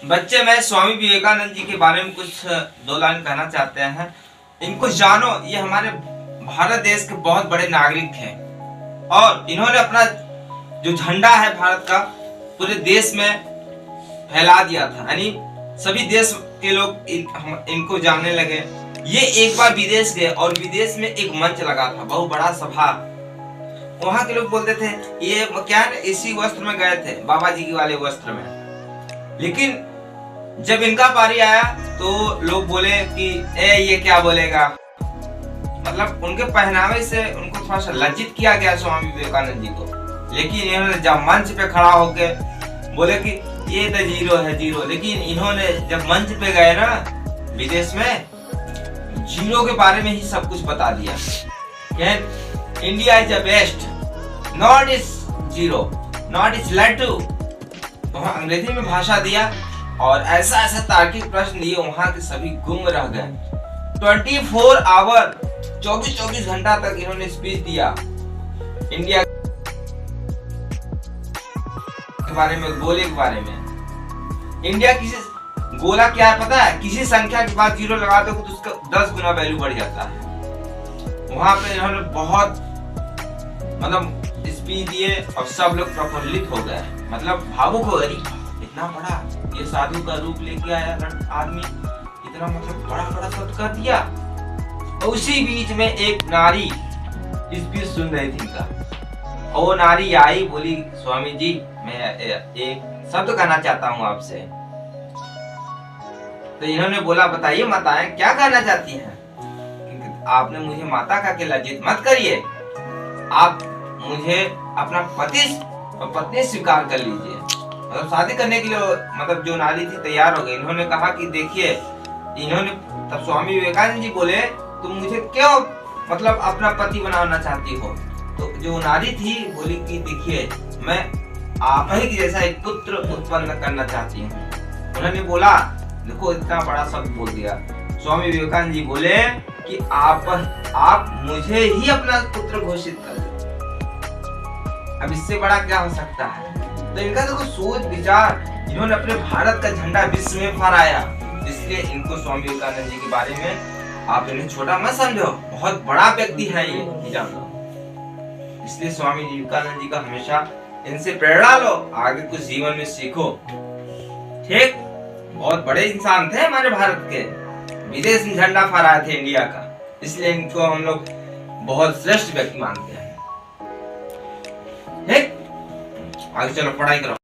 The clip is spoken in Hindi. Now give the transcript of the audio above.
बच्चे में स्वामी विवेकानंद जी के बारे में कुछ दो लाइन कहना चाहते हैं। इनको जानो, ये हमारे भारत देश के बहुत बड़े नागरिक हैं और इन्होंने अपना जो झंडा है भारत का पूरे देश में फैला दिया था, यानी सभी देश के लोग इनको जानने लगे। ये एक बार विदेश गए और विदेश में एक मंच लगा था, बहुत बड़ा सभा। वहां के लोग बोलते थे ये क्या है, इसी वस्त्र में गए थे, बाबा जी वाले वस्त्र में। लेकिन जब इनका पारी आया तो लोग बोले कि ये क्या बोलेगा, मतलब उनके पहनावे से उनको थोड़ा सा लज्जित किया गया स्वामी विवेकानंद जी को। लेकिन इन्होंने जब मंच पे खड़ा होके बोले कि ये तो जीरो है, जीरो। लेकिन इन्होंने जब मंच पे गए ना विदेश में, जीरो के बारे में ही सब कुछ बता दिया। India is the best, not is zero, not is लट्टू। वहां अंग्रेजी में भाषा दिया और ऐसा ऐसा तार्किक प्रश्न दिए, वहां के सभी गुम रह गए। 24 आवर 24 घंटा तक इन्होंने स्पीच दिया इंडिया के बारे में, गोले के बारे में। इंडिया किसी गोला क्या है पता है, किसी संख्या के बाद जीरो लगा दो तो उसका 10 गुना वैल्यू बढ़ जाता है। वहां पे इन्होंने बहुत मतलब स्पीच दिए और सब लोग प्रफुल्लित हो गए, मतलब भावुक हो गए। इतना बड़ा ये साधु का रूप लेके आया आदमी, इतना मतलब बड़ा शब्द कर दिया। उसी बीच में एक नारी स्पीच सुन रही थी इनका, और वो नारी आई, बोली स्वामी जी मैं एक शब्द कहना चाहता हूँ आपसे। तो इन्होंने बोला बताइए माताएं क्या कहना चाहती हैं। आपने मुझे माता का के लज्जित मत करिए, आप मुझे अपना पति और पत्नी स्वीकार कर लीजिए। मतलब शादी करने के लिए मतलब जो नारी थी तैयार हो गई। इन्होंने कहा कि देखिए, इन्होंने तब स्वामी विवेकानंद जी बोले तुम मुझे क्यों मतलब अपना पति बनाना चाहती हो। तो जो नारी थी बोली कि देखिए मैं आप ही जैसा एक पुत्र उत्पन्न करना चाहती हूँ। उन्होंने बोला देखो इतना बड़ा शब्द बोल दिया। स्वामी विवेकानंद जी बोले कि आप मुझे ही अपना पुत्र घोषित कर दो, अब इससे बड़ा क्या हो सकता है। तो इनका देखो सोच विचार, इन्होंने अपने भारत का झंडा विश्व में फहराया। इसलिए इनको स्वामी विवेकानंद जी के बारे में आप इन्हें छोटा मत समझो, बहुत बड़ा व्यक्ति है ये जानो। इसलिए स्वामी विवेकानंद जी का हमेशा इनसे प्रेरणा लो, आगे कुछ जीवन में सीखो। ठीक, बहुत बड़े इंसान थे हमारे भारत के, विदेश में झंडा फहराए थे इंडिया का, इसलिए इनको हम लोग बहुत श्रेष्ठ व्यक्ति मानते हैं। ठीक, आगे चलो पढ़ाई करो।